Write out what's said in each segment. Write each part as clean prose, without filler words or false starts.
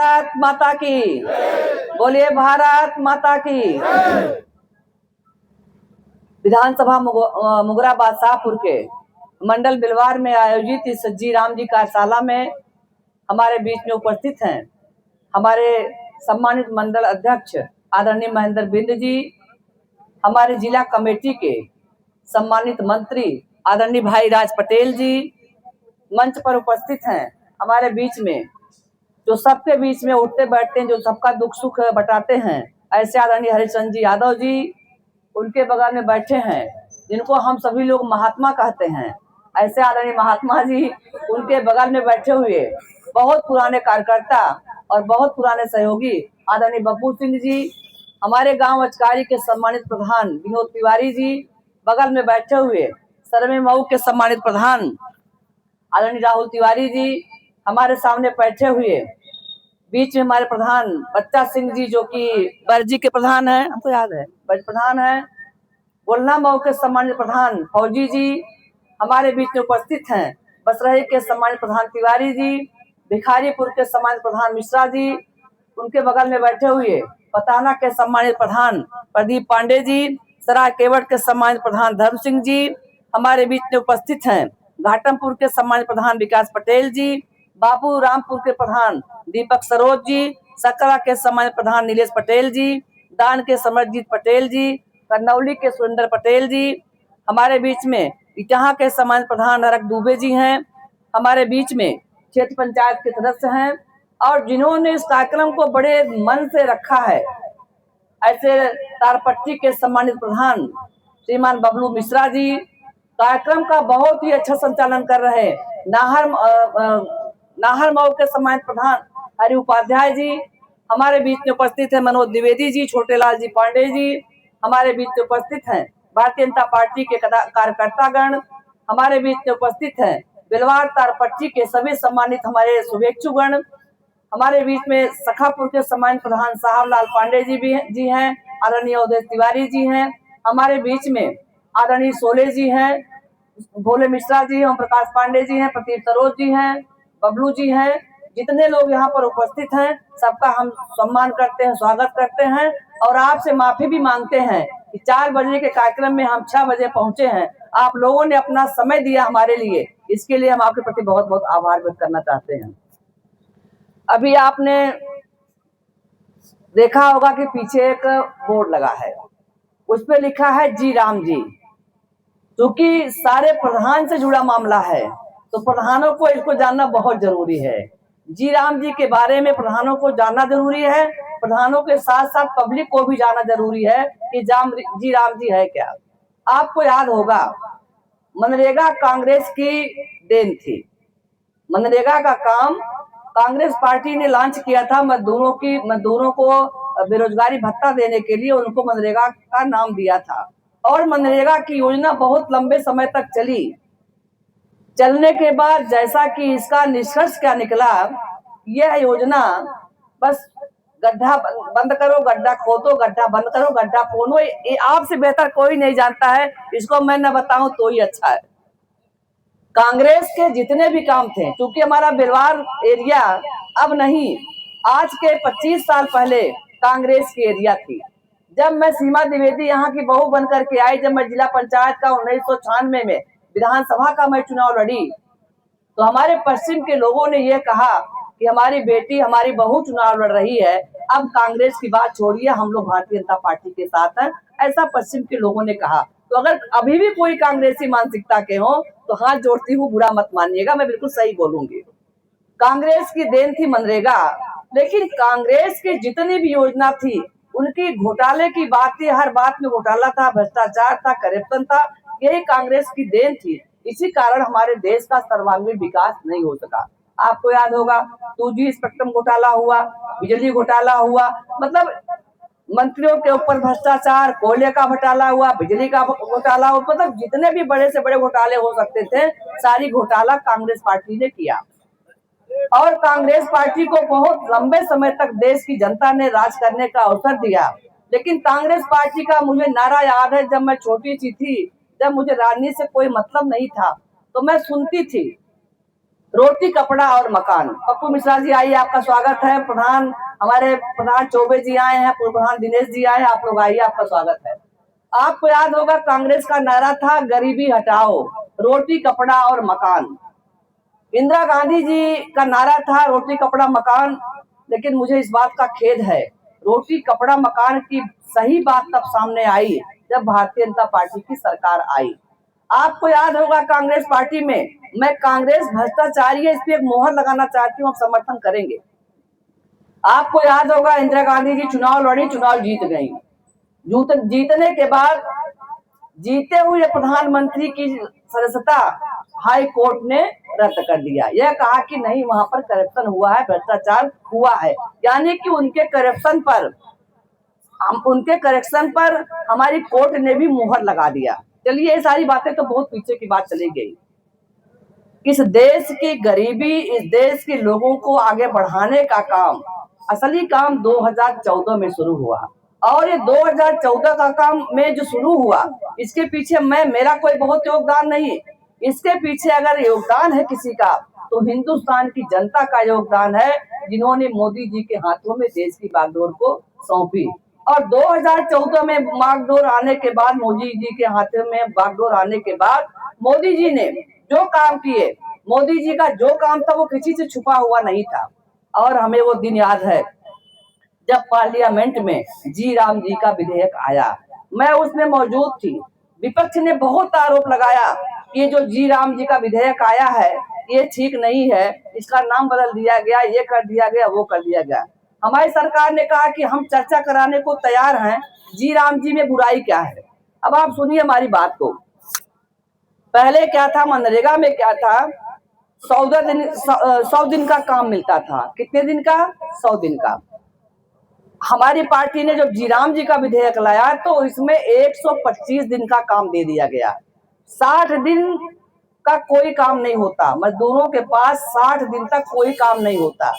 भारत माता की, बोलिए भारत माता की। विधानसभा मुगराबाद शाहपुर के मंडल बिलवार में आयोजित इस जी राम जी कार्यशाला में हमारे बीच में उपस्थित हैं हमारे सम्मानित मंडल अध्यक्ष आदरणीय महेंद्र बिंद जी, हमारे जिला कमेटी के सम्मानित मंत्री आदरणीय भाई राज पटेल जी मंच पर उपस्थित हैं। हमारे बीच में जो सबके बीच में उठते बैठते हैं, जो सबका दुख सुख बटाते हैं, ऐसे आदरणीय हरिचंद जी यादव जी उनके बगल में बैठे हैं, जिनको हम सभी लोग महात्मा कहते हैं। ऐसे आदरणीय महात्मा जी उनके बगल में बैठे हुए बहुत पुराने कार्यकर्ता और बहुत पुराने सहयोगी आदरणीय बब्बू सिंह जी, हमारे गांव अचकारी के सम्मानित प्रधान विनोद तिवारी जी बगल में बैठे हुए, सरमे मऊ के सम्मानित प्रधान आदरणीय राहुल तिवारी जी हमारे सामने बैठे हुए, बीच में हमारे प्रधान बच्चा सिंह जी जो कि बरजी के प्रधान है, हमको याद है प्रधान है, बोलना मऊ के सम्मानित प्रधान फौजी जी हमारे बीच में उपस्थित हैं। बसरही के सम्मानित प्रधान तिवारी जी, भिखारीपुर के सम्मानित प्रधान मिश्रा जी उनके बगल में बैठे हुए, पताना के सम्मानित प्रधान प्रदीप पांडे जी, सराय केवट के सम्मानित प्रधान धर्म सिंह जी हमारे बीच में उपस्थित हैं। घाटमपुर के सम्मानित प्रधान विकास पटेल जी, बाबू रामपुर के प्रधान दीपक सरोज जी, सकरा के सम्मानित प्रधान नीलेश पटेल जी, दान के समरजीत पटेल जी, करनौली के सुरेंद्र पटेल जी हमारे बीच में, इटाहा के सम्मानित प्रधान नरक दुबे जी हैं हमारे बीच में, क्षेत्र पंचायत के सदस्य हैं और जिन्होंने इस कार्यक्रम को बड़े मन से रखा है, ऐसे तारपट्टी के सम्मानित प्रधान श्रीमान बबलू मिश्रा जी कार्यक्रम का बहुत ही अच्छा संचालन कर रहे हैं। नाहर मऊ के सम्मानित प्रधान हरि उपाध्याय जी हमारे बीच में उपस्थित है। मनोज द्विवेदी जी, छोटेलाल जी पांडे जी हमारे बीच में उपस्थित हैं। भारतीय जनता पार्टी के कार्यकर्तागण हमारे बीच में उपस्थित हैं। बिलवार तारपट्टी के सभी सम्मानित हमारे शुभेच्छुगण हमारे बीच में, सखापुर के सम्मानित प्रधान साहब लाल पांडे जी हैं, आदरणीय उदय तिवारी जी हैं हमारे बीच में, आदरणीय सोले जी हैं, भोले मिश्रा जी, ओम प्रकाश पांडे जी हैं, प्रतीक सरोज जी हैं, बबलू जी हैं, जितने लोग यहाँ पर उपस्थित हैं सबका हम सम्मान करते हैं, स्वागत करते हैं और आपसे माफी भी मांगते हैं कि 4 बजे के कार्यक्रम में हम 6 बजे पहुंचे हैं। आप लोगों ने अपना समय दिया हमारे लिए, इसके लिए हम आपके प्रति बहुत बहुत आभार व्यक्त करना चाहते हैं। अभी आपने देखा होगा कि पीछे एक बोर्ड लगा है, उस पर लिखा है जी राम जी। क्योंकि सारे प्रधान से जुड़ा मामला है तो प्रधानों को इसको जानना बहुत जरूरी है। जी राम जी के बारे में प्रधानों को जानना जरूरी है, प्रधानों के साथ साथ पब्लिक को भी जानना जरूरी है कि जी राम जी है क्या। आपको याद होगा मनरेगा कांग्रेस की देन थी। मनरेगा का काम कांग्रेस पार्टी ने लॉन्च किया था मजदूरों को बेरोजगारी भत्ता देने के लिए, उनको मनरेगा का नाम दिया था और मनरेगा की योजना बहुत लंबे समय तक चलने के बाद जैसा कि इसका निष्कर्ष क्या निकला, यह योजना बस गड्ढा बंद करो, गड्ढा खोदो, गड्ढा बंद करो, गड्ढा खोदो, ये आपसे बेहतर कोई नहीं जानता है, इसको मैं न बताऊं तो ही अच्छा है। कांग्रेस के जितने भी काम थे, क्योंकि हमारा बिलवार एरिया अब नहीं, आज के 25 साल पहले कांग्रेस की एरिया थी। जब मैं सीमा द्विवेदी यहाँ की बहू बनकर के आई, जब मैं जिला पंचायत का 1996 में विधानसभा का मैं चुनाव लड़ी, तो हमारे पश्चिम के लोगों ने यह कहा कि हमारी बेटी, हमारी बहू चुनाव लड़ रही है, अब कांग्रेस की बात छोड़िए, हम लोग भारतीय जनता पार्टी के साथ हैं, ऐसा पश्चिम के लोगों ने कहा। तो अगर अभी भी कोई कांग्रेसी मानसिकता के हो तो हाथ जोड़ती हूँ, बुरा मत मानिएगा, मैं बिल्कुल सही बोलूंगी। कांग्रेस की देन थी मनरेगा, लेकिन कांग्रेस की जितनी भी योजना थी उनकी घोटाले की बात थी, हर बात में घोटाला था, भ्रष्टाचार था, करप्शन था, यही कांग्रेस की देन थी। इसी कारण हमारे देश का सर्वांगीण विकास नहीं हो सका। आपको याद होगा 2G स्पेक्ट्रम घोटाला हुआ, बिजली घोटाला हुआ, मतलब मंत्रियों के ऊपर भ्रष्टाचार, कोयले का घोटाला हुआ, बिजली का घोटाला हुआ, मतलब जितने भी बड़े से बड़े घोटाले हो सकते थे सारी घोटाला कांग्रेस पार्टी ने किया। और कांग्रेस पार्टी को बहुत लंबे समय तक देश की जनता ने राज करने का अवसर दिया। लेकिन कांग्रेस पार्टी का मुझे नारा याद है, जब मैं छोटी सी थी, जब मुझे राजनीति से कोई मतलब नहीं था, तो मैं सुनती थी रोटी कपड़ा और मकान। पप्पू मिश्रा जी आइए, आपका स्वागत है। हमारे प्रधान चौबे जी आए हैं, पूर्व प्रधान दिनेश जी आए हैं, आप लोग आइए, आपका स्वागत है। आपको याद होगा कांग्रेस का नारा था गरीबी हटाओ, रोटी कपड़ा और मकान। इंदिरा गांधी जी का नारा था रोटी कपड़ा मकान। लेकिन मुझे इस बात का खेद है, रोटी कपड़ा मकान की सही बात तब सामने आई जब भारतीय जनता पार्टी की सरकार आई। आपको याद होगा कांग्रेस पार्टी में, मैं कांग्रेस भ्रष्टाचारी है इस पे एक मोहर लगाना चाहती हूँ, आप समर्थन करेंगे। आपको याद होगा इंदिरा गांधी जी चुनाव लड़ी, चुनाव जीत गई। जीतने के बाद जीते हुए प्रधानमंत्री की सदस्यता हाई कोर्ट ने रद्द कर दिया। यह कहा कि नहीं, वहां पर करप्शन हुआ है, भ्रष्टाचार हुआ है, यानी कि उनके करेक्शन पर हमारी कोर्ट ने भी मुहर लगा दिया। चलिए, ये सारी बातें तो बहुत पीछे की बात चली गई। इस देश की गरीबी, इस देश के लोगों को आगे बढ़ाने का काम, असली काम 2014 में शुरू हुआ। और ये 2014 का काम में जो शुरू हुआ, इसके पीछे मेरा कोई बहुत योगदान नहीं। इसके पीछे अगर योगदान है किसी का, तो हिंदुस्तान की जनता का योगदान है, जिन्होंने मोदी जी के हाथों में देश की बागडोर को सौंपी। और 2014 में बागडोर आने के बाद, मोदी जी के हाथों में बागडोर आने के बाद, मोदी जी ने जो काम किए, मोदी जी का जो काम था वो किसी से छुपा हुआ नहीं था। और हमें वो दिन याद है जब पार्लियामेंट में जी राम जी का विधेयक आया, मैं उसमें मौजूद थी। विपक्ष ने बहुत आरोप लगाया कि ये जो जी राम जी का विधेयक आया है ये ठीक नहीं है, इसका नाम बदल दिया गया, ये कर दिया गया, वो कर दिया गया। हमारी सरकार ने कहा कि हम चर्चा कराने को तैयार हैं, जी राम जी में बुराई क्या है। अब आप सुनिए हमारी बात को। पहले क्या था, मनरेगा में क्या था, 100 दिन का काम मिलता था। कितने दिन का? 100 दिन का। हमारी पार्टी ने जब जीराम जी का विधेयक लाया तो इसमें 125 दिन का काम दे दिया गया। 60 दिन का कोई काम नहीं होता, मजदूरों के पास 60 दिन तक कोई काम नहीं होता।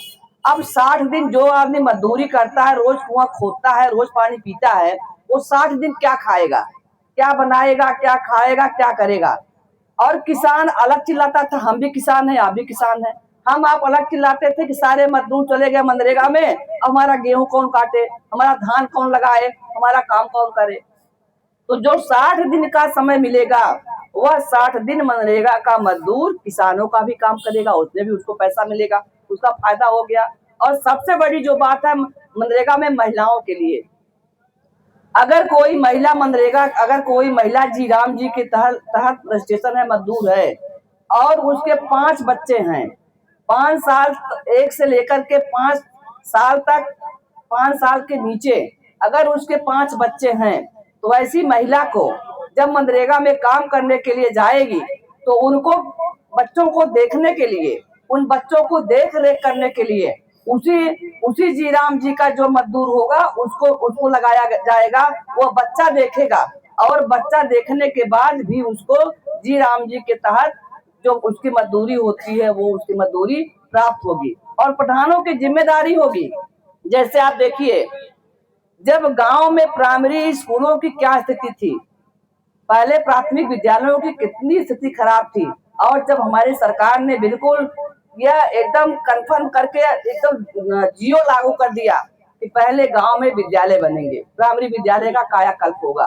अब 60 दिन जो आदमी मजदूरी करता है, रोज कुआं खोदता है, रोज पानी पीता है, वो 60 दिन क्या खाएगा, क्या बनाएगा, क्या खाएगा, क्या करेगा। और किसान अलग चिल्लाता था, हम भी किसान हैं, आप भी किसान हैं। आप अलग चिल्लाते थे कि सारे मजदूर चले गए मनरेगा में, हमारा गेहूं कौन काटे, हमारा धान कौन लगाए, हमारा काम कौन करे। तो जो 60 दिन का समय मिलेगा, वह 60 दिन मनरेगा का मजदूर किसानों का भी काम करेगा, उसमें भी उसको पैसा मिलेगा, उसका फायदा हो गया। और सबसे बड़ी जो बात है मनरेगा में महिलाओं के लिए, अगर कोई महिला जी राम जी के तहत रजिस्ट्रेशन है, मजदूर है, और उसके 5 बच्चे हैं, 5 साल, 1 से लेकर के 5 साल तक, 5 साल के नीचे अगर उसके 5 बच्चे हैं, तो ऐसी महिला को जब मनरेगा में काम करने के लिए जाएगी, तो उनको बच्चों को देखने के लिए, उन बच्चों को देख रेख करने के लिए उसी जी राम जी का जो मजदूर होगा उसको लगाया जाएगा। वो बच्चा देखेगा और बच्चा देखने के बाद भी उसको जी राम जी के तहत जो उसकी मजदूरी होती है वो उसकी मजदूरी प्राप्त होगी। और प्रधानों की जिम्मेदारी होगी, जैसे आप देखिए जब गांव में प्राइमरी स्कूलों की क्या स्थिति थी, पहले प्राथमिक विद्यालयों की कितनी स्थिति खराब थी। और जब हमारी सरकार ने बिल्कुल यह एकदम कंफर्म करके एकदम जियो लागू कर दिया कि पहले गांव में विद्यालय बनेंगे, प्राइमरी विद्यालय का कायाकल्प होगा।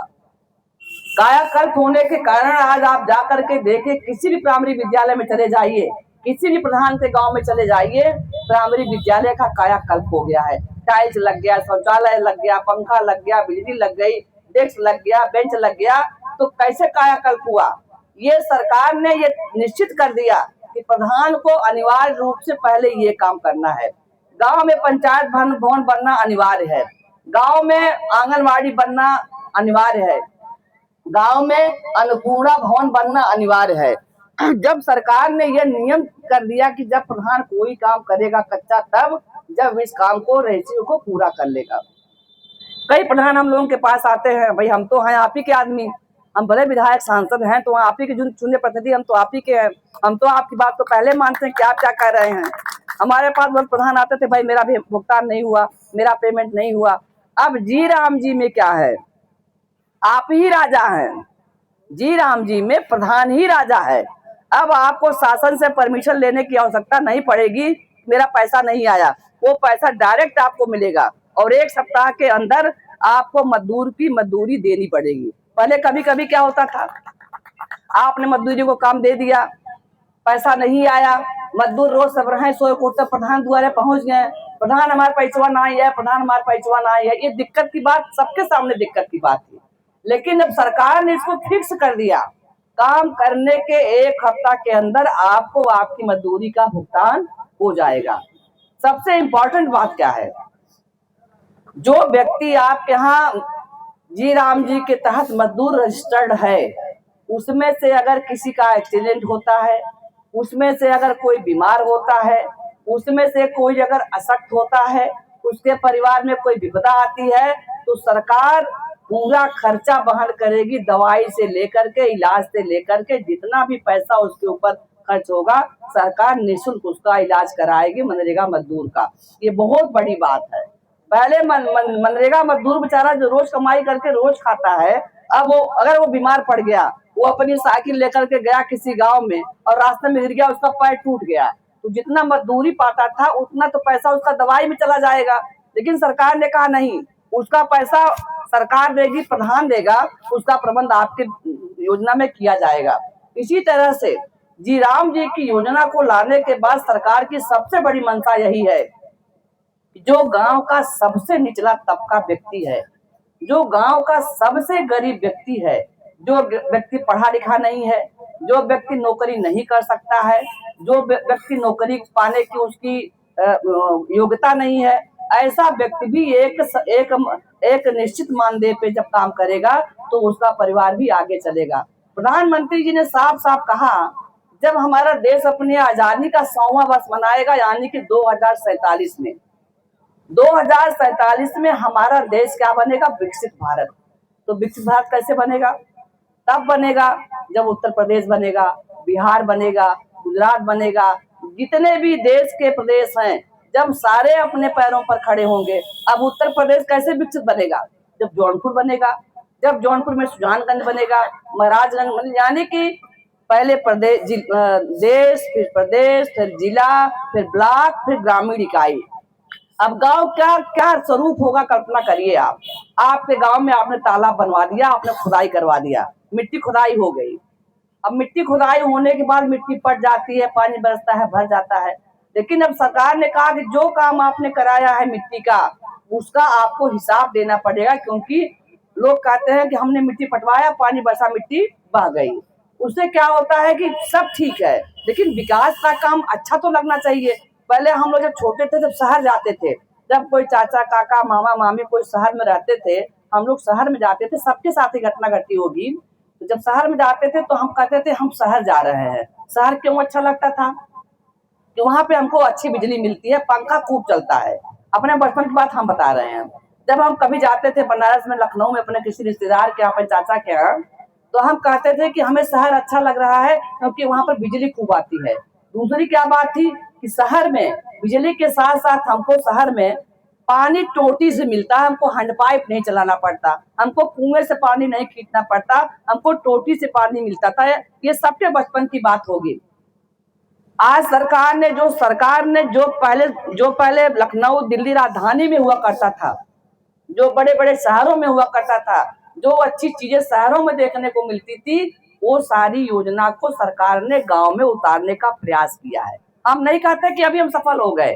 कायाकल्प होने के कारण आज आप जा करके देखें, किसी भी प्राइमरी विद्यालय में चले जाइए, किसी भी प्रधान के गांव में चले जाइए, प्राइमरी विद्यालय का कायाकल्प हो गया है। टाइल्स लग गया, शौचालय लग गया, पंखा लग गया, बिजली लग गई, डेस्क लग गया, बेंच लग गया। तो कैसे कायाकल्प हुआ? ये सरकार ने ये निश्चित कर दिया कि प्रधान को अनिवार्य रूप से पहले ये काम करना है। गांव में पंचायत भवन बनना अनिवार्य है, गांव में आंगनवाड़ी बनना अनिवार्य है, गांव में अन्नपूर्णा भवन बनना अनिवार्य है। जब सरकार ने यह नियम कर दिया कि जब प्रधान कोई काम करेगा कच्चा, तब जब इस काम को रेशियो को पूरा कर लेगा। कई प्रधान हम लोगों के पास आते हैं, भाई हम तो हैं आप ही के आदमी, हम भले विधायक सांसद हैं तो आप ही के चुने प्रतिनिधि, हम तो आप ही के हैं, हम तो आपकी बात तो पहले मानते हैं कि आप क्या कह रहे हैं। हमारे पास बहुत प्रधान आते थे, भाई मेरा भी भुगतान नहीं हुआ, मेरा पेमेंट नहीं हुआ। अब जी राम जी में क्या है, आप ही राजा हैं, जी राम जी में प्रधान ही राजा है। अब आपको शासन से परमिशन लेने की आवश्यकता नहीं पड़ेगी, मेरा पैसा नहीं आया, वो पैसा डायरेक्ट आपको मिलेगा और 1 सप्ताह के अंदर आपको मजदूर की मजदूरी देनी पड़ेगी। पहले कभी कभी क्या होता था, आपने मजदूरी को काम दे दिया, पैसा नहीं आया, मजदूर रोज सब रहे सोए कोटे प्रधान द्वारे पहुंच गए, प्रधान हमारे पैसा ना है, प्रधान हमारे पैसा ना है। ये दिक्कत की बात, सबके सामने दिक्कत की बात थी। लेकिन जब सरकार ने इसको फिक्स कर दिया, काम करने के 1 हफ्ता के अंदर आपको आपकी मजदूरी का भुगतान हो जाएगा। सबसे इम्पोर्टेंट बात क्या है, जो व्यक्ति आपके यहाँ जी राम जी के तहत मजदूर रजिस्टर्ड है, उसमें से अगर किसी का एक्सीडेंट होता है, उसमें से अगर कोई बीमार होता है, उसमें से कोई अगर अशक्त होता है, उसके परिवार में कोई विपदा आती है, तो सरकार पूरा खर्चा वहन करेगी। दवाई से लेकर के, इलाज से लेकर के, जितना भी पैसा उसके ऊपर खर्च होगा, सरकार निःशुल्क उसका इलाज कराएगी मनरेगा मजदूर का। ये बहुत बड़ी बात है। पहले मनरेगा मजदूर बेचारा जो रोज कमाई करके रोज खाता है, अब वो अगर वो बीमार पड़ गया, वो अपनी साइकिल लेकर के गया किसी गांव में और रास्ते में गिर गया, उसका पैर टूट गया, तो जितना मजदूरी पाता था उतना तो पैसा उसका दवाई में चला जाएगा। लेकिन सरकार ने कहा नहीं, उसका पैसा सरकार देगी, प्रधान देगा, उसका प्रबंध आपके योजना में किया जाएगा। इसी तरह से जी राम जी की योजना को लाने के बाद सरकार की सबसे बड़ी मंशा यही है, जो गांव का सबसे निचला तबका व्यक्ति है, जो गांव का सबसे गरीब व्यक्ति है, जो व्यक्ति पढ़ा लिखा नहीं है, जो व्यक्ति नौकरी नहीं कर सकता है, जो व्यक्ति नौकरी पाने की उसकी योग्यता नहीं है, ऐसा व्यक्ति भी एक निश्चित मानदेय पे जब काम करेगा तो उसका परिवार भी आगे चलेगा। प्रधानमंत्री जी ने साफ साफ कहा, जब हमारा देश अपनी आजादी का 100वां वर्ष मनाएगा, यानी कि 2047 में, 2047 में हमारा देश क्या बनेगा, विकसित भारत। तो विकसित भारत कैसे बनेगा, तब बनेगा जब उत्तर प्रदेश बनेगा, बिहार बनेगा, गुजरात बनेगा, जितने भी देश के प्रदेश हैं, जब सारे अपने पैरों पर खड़े होंगे। अब उत्तर प्रदेश कैसे विकसित बनेगा, जब जौनपुर बनेगा, जब जौनपुर में सुजानगंज बनेगा, महाराजगंज बनेगा, यानी कि पहले देश, फिर प्रदेश, फिर जिला, फिर ब्लॉक, फिर ग्रामीण इकाई। अब गांव क्या क्या स्वरूप होगा, कल्पना करिए आप। आपके गांव में आपने तालाब बनवा दिया, आपने खुदाई करवा दिया, मिट्टी खुदाई हो गई। अब मिट्टी खुदाई होने के बाद मिट्टी पट जाती है, पानी बरसता है, भर जाता है। लेकिन अब सरकार ने कहा कि जो काम आपने कराया है मिट्टी का, उसका आपको हिसाब देना पड़ेगा, क्योंकि लोग कहते हैं कि हमने मिट्टी पटवाया, पानी बरसा, मिट्टी बह गई। उससे क्या होता है कि सब ठीक है, लेकिन विकास का काम अच्छा तो लगना चाहिए। पहले हम लोग जब छोटे थे, जब शहर जाते थे, जब कोई चाचा काका मामा मामी कोई शहर में रहते थे, हम लोग शहर में जाते थे, सबके साथ ही घटना घटी होगी। तो जब शहर में जाते थे तो हम कहते थे हम शहर जा रहे हैं। शहर क्यों अच्छा लगता था, कि वहां पे हमको अच्छी बिजली मिलती है, पंखा खूब चलता है। अपने बचपन की बात हम बता रहे हैं। जब हम कभी जाते थे बनारस में, लखनऊ में, अपने किसी रिश्तेदार के यहाँ, अपने चाचा के यहाँ, तो हम कहते थे कि हमें शहर अच्छा लग रहा है क्योंकि वहां पर बिजली खूब आती है। दूसरी क्या बात थी कि शहर में बिजली के साथ साथ हमको शहर में पानी टोटी से मिलता है, हमको हैंड पाइप नहीं चलाना पड़ता, हमको कुएं से पानी नहीं खींचना पड़ता, हमको टोटी से पानी मिलता था। ये सबके बचपन की बात होगी। आज सरकार ने जो पहले लखनऊ दिल्ली राजधानी में हुआ करता था, जो बड़े बड़े शहरों में हुआ करता था, जो अच्छी चीजें शहरों में देखने को मिलती थी, वो सारी योजना को सरकार ने गांव में उतारने का प्रयास किया है। हम नहीं कहते कि अभी हम सफल हो गए,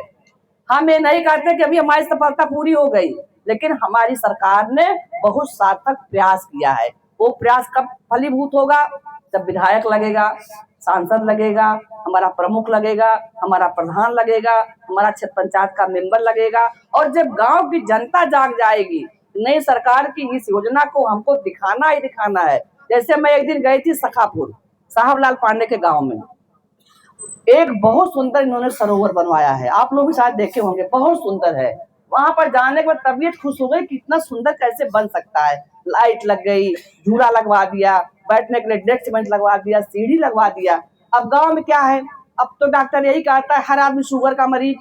हम ये नहीं कहते कि अभी हमारी सफलता पूरी हो गई, लेकिन हमारी सरकार ने बहुत सार्थक प्रयास किया है। वो प्रयास कब फलीभूत होगा, जब विधायक लगेगा, सांसद लगेगा, हमारा प्रमुख लगेगा, हमारा प्रधान लगेगा, हमारा क्षेत्र पंचायत का मेंबर लगेगा, और जब गांव की जनता जाग जाएगी, नई सरकार की इस योजना को हमको दिखाना ही दिखाना है। जैसे मैं एक दिन गई थी सखापुर, साहबलाल पांडे के गांव में, एक बहुत सुंदर इन्होंने सरोवर बनवाया है, आप लोग भी शायद देखे होंगे, बहुत सुंदर है। वहां पर जाने के बाद तबीयत खुश हो गई, कितना सुंदर कैसे बन सकता है। लाइट लग गई, झूला लगवा दिया, बैठने के लिए डेस्क बेंच लगवा दिया, सीढ़ी लगवा दिया। अब गांव में क्या है, अब तो डॉक्टर यही कहता है, हर आदमी शुगर का मरीज,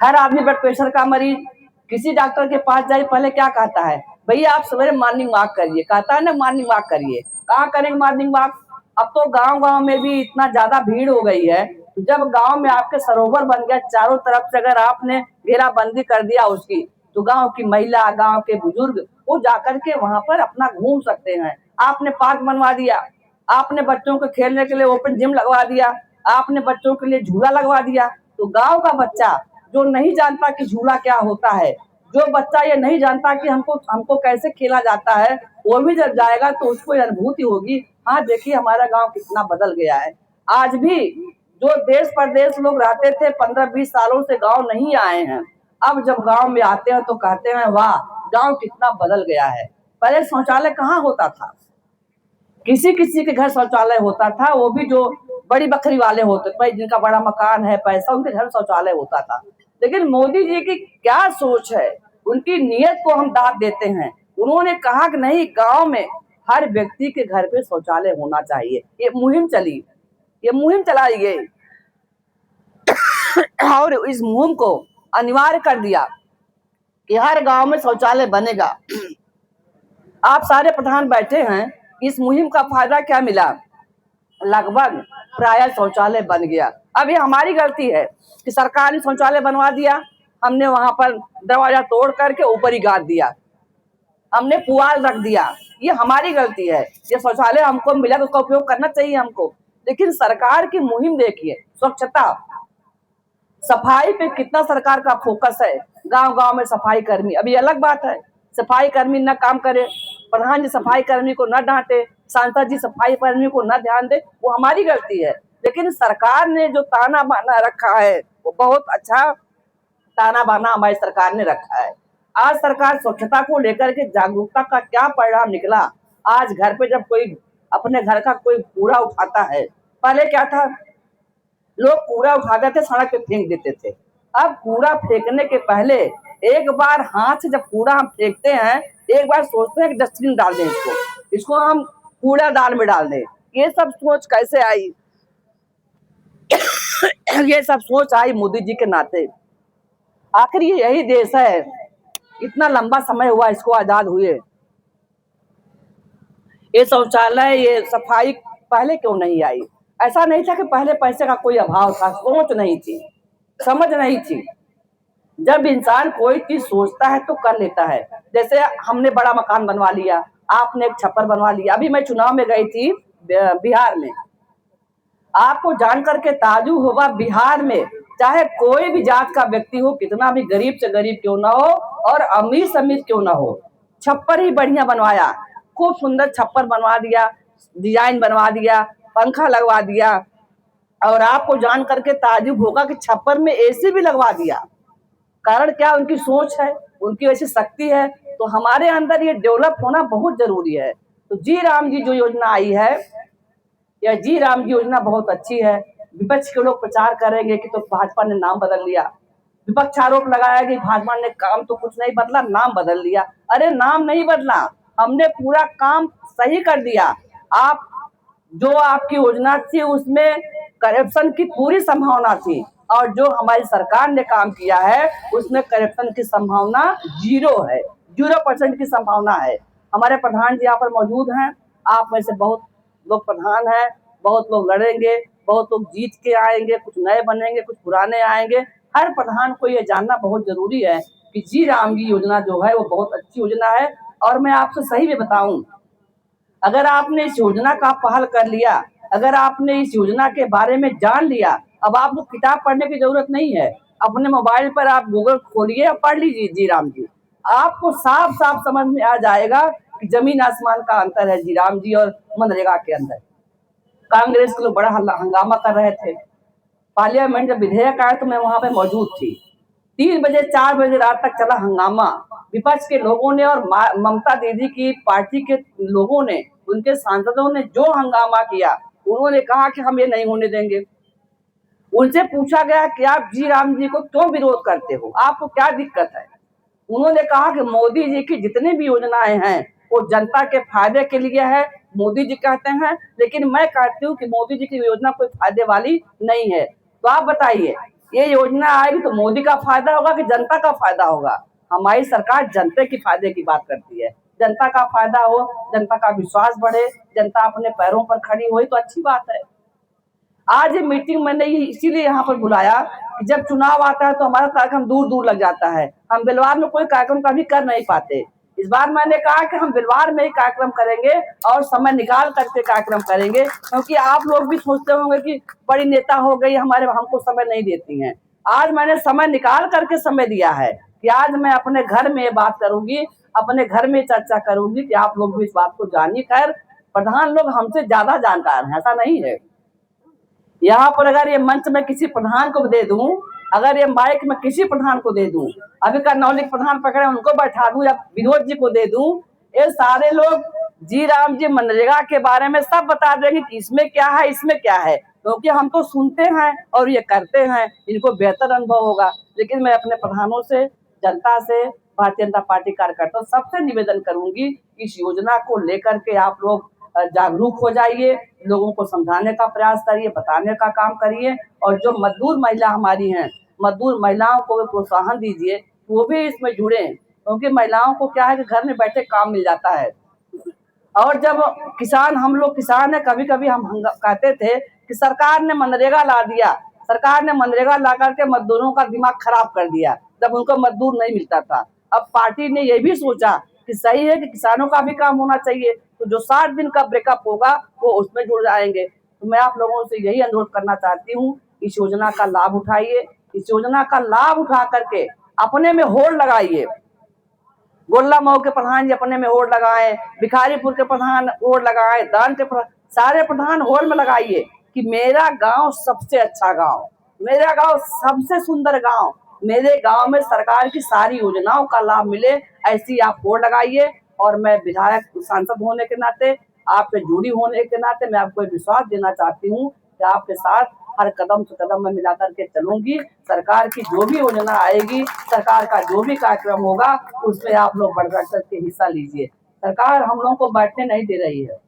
हर आदमी ब्लड प्रेशर का मरीज, किसी डॉक्टर के पास जाए पहले क्या कहता है, भैया आप सवेरे मॉर्निंग वॉक करिए, कहता है ना मॉर्निंग वॉक करिए। कहाँ करेंगे मॉर्निंग वॉक, अब तो गांव गांव में भी इतना ज्यादा भीड़ हो गई है। तो जब गांव में आपके सरोवर बन गया, चारों तरफ से अगर आपने घेराबंदी कर दिया उसकी, तो गांव की महिला, गांव के बुजुर्ग वो जाकर के वहां पर अपना घूम सकते हैं। आपने पार्क बनवा दिया, आपने बच्चों को खेलने के लिए ओपन जिम लगवा दिया, आपने बच्चों के लिए झूला लगवा दिया। तो गांव का बच्चा जो नहीं जानता कि झूला क्या होता है, जो बच्चा ये नहीं जानता कि हमको हमको कैसे खेला जाता है, वो भी जब जाएगा तो उसको अनुभूति होगी, हाँ देखिए हमारा गांव कितना बदल गया है। आज भी जो देश परदेश लोग रहते थे 15-20 सालों से गांव नहीं आए हैं, अब जब गांव में आते हैं तो कहते हैं वाह गांव कितना बदल गया है। पहले शौचालय कहाँ होता था, किसी किसी के घर शौचालय होता था, वो भी जो बड़ी बकरी वाले होते थे, जिनका बड़ा मकान है, पैसा, उनके घर शौचालय होता था। लेकिन मोदी जी की क्या सोच है, उनकी नीयत को हम दाद देते हैं। उन्होंने कहा कि नहीं, गांव में हर व्यक्ति के घर पे शौचालय होना चाहिए। ये मुहिम चली, ये मुहिम चलाई गई और इस मुहिम को अनिवार्य कर दिया कि हर गांव में शौचालय बनेगा। आप सारे प्रधान बैठे हैं, इस मुहिम का फायदा क्या मिला? लगभग प्राय शौचालय बन गया। अब ये हमारी गलती है कि सरकार ने शौचालय बनवा दिया, हमने वहां पर दरवाजा तोड़ करके ऊपर ही गाड़ दिया, हमने पुआल रख दिया, ये हमारी गलती है। ये शौचालय हमको मिला तो उसका उपयोग करना चाहिए हमको। लेकिन सरकार की मुहिम देखिए, स्वच्छता सफाई पे कितना सरकार का फोकस है। गांव गांव में सफाई कर्मी, अभी अलग बात है सफाई कर्मी न काम करे, प्रधान जी सफाई कर्मी को न डांटे, सांसद जी सफाई कर्मी को न ध्यान दे, वो हमारी गलती है। लेकिन सरकार ने जो ताना बाना रखा है वो बहुत अच्छा ताना बाना हमारी सरकार ने रखा है। आज सरकार स्वच्छता को लेकर के जागरूकता का क्या परिणाम निकला। आज घर पे जब कोई अपने घर का कोई कूड़ा उठाता है, पहले क्या था, लोग कूड़ा उठाते थे सड़क पे फेंक देते थे। अब कूड़ा फेंकने के पहले एक बार हाथ से जब कूड़ा हम फेंकते हैं, एक बार सोचते हैं कि डस्टबिन डाल दें, इसको हम कूड़ादान में डाल दें। ये सब सोच कैसे आई? ये सब सोच आई मोदी जी के नाते। आखिर ये यही देश है, इतना लंबा समय हुआ इसको आजाद हुए, ये शौचालय, ये सफाई पहले क्यों नहीं आई? ऐसा नहीं था कि पहले पैसे का कोई अभाव था, सोच नहीं थी, समझ नहीं थी। जब इंसान कोई चीज सोचता है तो कर लेता है। जैसे हमने बड़ा मकान बनवा लिया, आपने एक छप्पर बनवा लिया। अभी मैं चुनाव में गई थी बिहार में, आपको जान करके ताजुब होगा, बिहार में चाहे कोई भी जात का व्यक्ति हो, कितना भी गरीब से गरीब क्यों ना हो और अमीर से अमीर क्यों ना हो, छप्पर ही बढ़िया बनवाया, खूब सुंदर छप्पर बनवा दिया, डिजाइन बनवा दिया, पंखा लगवा दिया। और आपको जान करके ताजुब होगा कि छप्पर में एसी भी लगवा दिया। कारण क्या? उनकी सोच है, उनकी वैसी शक्ति है। तो हमारे अंदर ये डेवलप होना बहुत जरूरी है। तो जी राम जी जो योजना आई है, यह जी राम जी योजना बहुत अच्छी है। विपक्ष के लोग प्रचार करेंगे कि तो भाजपा ने नाम बदल लिया, विपक्ष आरोप लगाया कि भाजपा ने काम तो कुछ नहीं बदला, नाम बदल लिया। अरे नाम नहीं बदला, हमने पूरा काम सही कर दिया। आप जो आपकी योजना थी उसमें करप्शन की पूरी संभावना थी, और जो हमारी सरकार ने काम किया है उसमें करप्शन की संभावना 0 है, 0% की संभावना है। हमारे प्रधान जी यहाँ पर मौजूद हैं, आप में से बहुत लोग प्रधान हैं, बहुत लोग लड़ेंगे, बहुत लोग जीत के आएंगे, कुछ नए बनेंगे, कुछ पुराने आएंगे। हर प्रधान को ये जानना बहुत जरूरी है कि जी राम जी योजना जो है वो बहुत अच्छी योजना है। और मैं आपसे सही में बताऊं, अगर आपने इस योजना का पहल कर लिया, अगर आपने इस योजना के बारे में जान लिया, अब आपको किताब पढ़ने की जरूरत नहीं है, अपने मोबाइल पर आप गूगल खोलिए और पढ़ लीजिए जी राम जी, आपको साफ साफ समझ में आ जाएगा कि जमीन आसमान का अंतर है जी राम जी और मनरेगा के अंदर। कांग्रेस के लोग बड़ा हंगामा कर रहे थे, पार्लियामेंट जब विधेयक आया तो मैं वहां पे मौजूद थी। 3 बजे 4 बजे रात तक चला हंगामा, विपक्ष के लोगों ने और ममता दीदी की पार्टी के लोगों ने, उनके सांसदों ने जो हंगामा किया, उन्होंने कहा कि हम ये नहीं होने देंगे। उनसे पूछा गया कि आप जी राम जी को क्यों विरोध करते हो, आपको क्या दिक्कत है? उन्होंने कहा कि मोदी जी की जितनी भी योजनाएं हैं वो जनता के फायदे के लिए है, मोदी जी कहते हैं, लेकिन मैं कहती हूँ कि मोदी जी की योजना कोई फायदे वाली नहीं है। तो आप बताइए, ये योजना आएगी तो मोदी का फायदा होगा कि जनता का फायदा होगा? हमारी सरकार जनता के फायदे की बात करती है, जनता का फायदा हो, जनता का विश्वास बढ़े, जनता अपने पैरों पर खड़ी हो तो अच्छी बात है। आज ये मीटिंग मैंने इसीलिए यहाँ पर बुलाया कि जब चुनाव आता है तो हमारा कार्यक्रम दूर दूर लग जाता है, हम बिलवार में कोई कार्यक्रम कभी कर नहीं पाते। इस बार मैंने कहा कि हम बिलवार में ही कार्यक्रम करेंगे और समय निकाल करके कार्यक्रम करेंगे, क्योंकि आप लोग भी सोचते होंगे कि बड़ी नेता हो गई हमारे, हमको समय नहीं देती हैं। आज मैंने समय निकाल करके समय दिया है कि आज मैं अपने घर में ये बात करूंगी, अपने घर में चर्चा करूंगी कि आप लोग भी इस बात को जानिए। खैर प्रधान लोग हमसे ज्यादा जानकार हैं, ऐसा नहीं है। यहाँ पर अगर ये मंच में किसी प्रधान को दे दूं, अगर ये माइक में किसी प्रधान को दे दूं, अभी करनौली प्रधान पकड़े उनको बैठा दूं या विनोद जी को दे दूं, ये सारे लोग जी राम जी मनरेगा के बारे में सब बता देंगे कि इसमें क्या है, इसमें क्या है, क्योंकि हम तो सुनते हैं और ये करते हैं, इनको बेहतर अनुभव होगा। लेकिन मैं अपने प्रधानों से, जनता से, भारतीय जनता पार्टी कार्यकर्ताओं सबसे निवेदन करूंगी, इस योजना को लेकर के आप लोग जागरूक हो जाइए, लोगों को समझाने का प्रयास करिए, बताने का काम करिए। और जो मजदूर महिला हमारी हैं, मजदूर महिलाओं को भी प्रोत्साहन दीजिए, वो भी इसमें जुड़े, क्योंकि महिलाओं को क्या है कि घर में बैठे काम मिल जाता है। और जब किसान, हम लोग किसान है, कभी कभी हम कहते थे कि सरकार ने मनरेगा ला दिया, सरकार ने मनरेगा ला करके मजदूरों का दिमाग खराब कर दिया, जब उनको मजदूर नहीं मिलता था। अब पार्टी ने ये भी सोचा कि सही है कि किसानों का भी काम होना चाहिए, तो जो 60 दिन का ब्रेकअप होगा वो उसमें जुड़ जाएंगे। तो मैं आप लोगों से यही अनुरोध करना चाहती हूँ, इस योजना का लाभ उठाइए, इस योजना का लाभ उठा करके अपने में होड़ लगाइए। गोल्ला मऊ के प्रधान जी अपने में होड़ लगाए, भिखारीपुर के प्रधान होड़ लगाए, दान के सारे प्रधान होड़ में लगाइए कि मेरा गांव सबसे अच्छा गांव, मेरा गांव सबसे सुंदर गांव, मेरे गांव में सरकार की सारी योजनाओं का लाभ मिले, ऐसी आप होड़ लगाइए। और मैं विधायक सांसद होने के नाते, आपसे जुड़ी होने के नाते मैं आपको विश्वास देना चाहती हूँ कि आपके साथ हर कदम से कदम में मिला करके चलूंगी। सरकार की जो भी योजना आएगी, सरकार का जो भी कार्यक्रम होगा, उसमें आप लोग बढ़ बढ़ करके हिस्सा लीजिए। सरकार हम लोगों को बैठने नहीं दे रही है।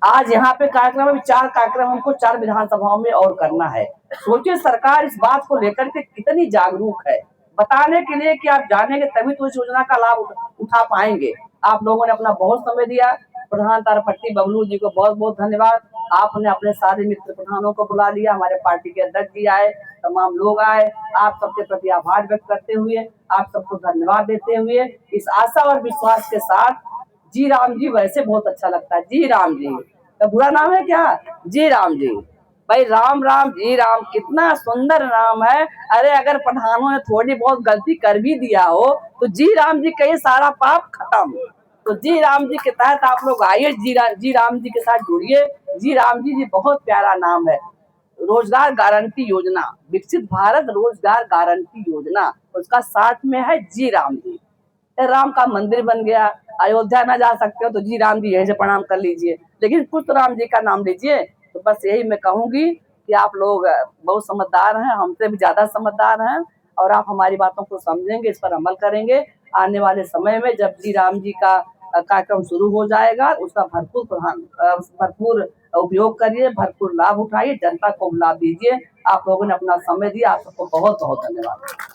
आज यहाँ पे कार्यक्रम है, 4 कार्यक्रम हमको 4 विधानसभाओं में और करना है। सोचिए सरकार इस बात को लेकर के कितनी जागरूक है, बताने के लिए कि आप जानेंगे तभी तो इस योजना का लाभ उठा पाएंगे। आप लोगों ने अपना बहुत समय दिया, प्रधान तारापट्टी बबलू जी को बहुत बहुत धन्यवाद। आपने अपने सारे मित्र प्रधानों को बुला लिया, हमारे पार्टी के अध्यक्ष जी आए, तमाम लोग आए। आप सबके प्रति आभार व्यक्त करते हुए, आप सबको धन्यवाद देते हुए, इस आशा और विश्वास के साथ, जी राम जी वैसे बहुत अच्छा लगता है, जी राम जी तो बुरा नाम है क्या, जी राम जी, भाई राम राम जी राम, कितना सुंदर नाम है। अरे अगर प्रधानों ने थोड़ी बहुत गलती कर भी दिया हो तो जी राम जी का ये सारा पाप खत्म। तो जी राम जी के तहत आप लोग आइए, जी राम जी के साथ जुड़िए। जी राम जी बहुत प्यारा नाम है। रोजगार गारंटी योजना, विकसित भारत रोजगार गारंटी योजना, उसका साथ में है जी राम जी। राम का मंदिर बन गया, अयोध्या में जा सकते हो तो जी राम जी यहीं से प्रणाम कर लीजिए, लेकिन कुछ तो राम जी का नाम लीजिए। तो बस यही मैं कहूंगी कि आप लोग बहुत समझदार हैं, हमसे भी ज्यादा समझदार हैं, और आप हमारी बातों को समझेंगे, इस पर अमल करेंगे। आने वाले समय में जब जी राम जी का कार्यक्रम शुरू हो जाएगा, उसका भरपूर उपयोग करिए, भरपूर लाभ उठाइए, जनता को लाभ दीजिए। आप लोगों ने अपना समय दिया, आप सबको बहुत बहुत धन्यवाद।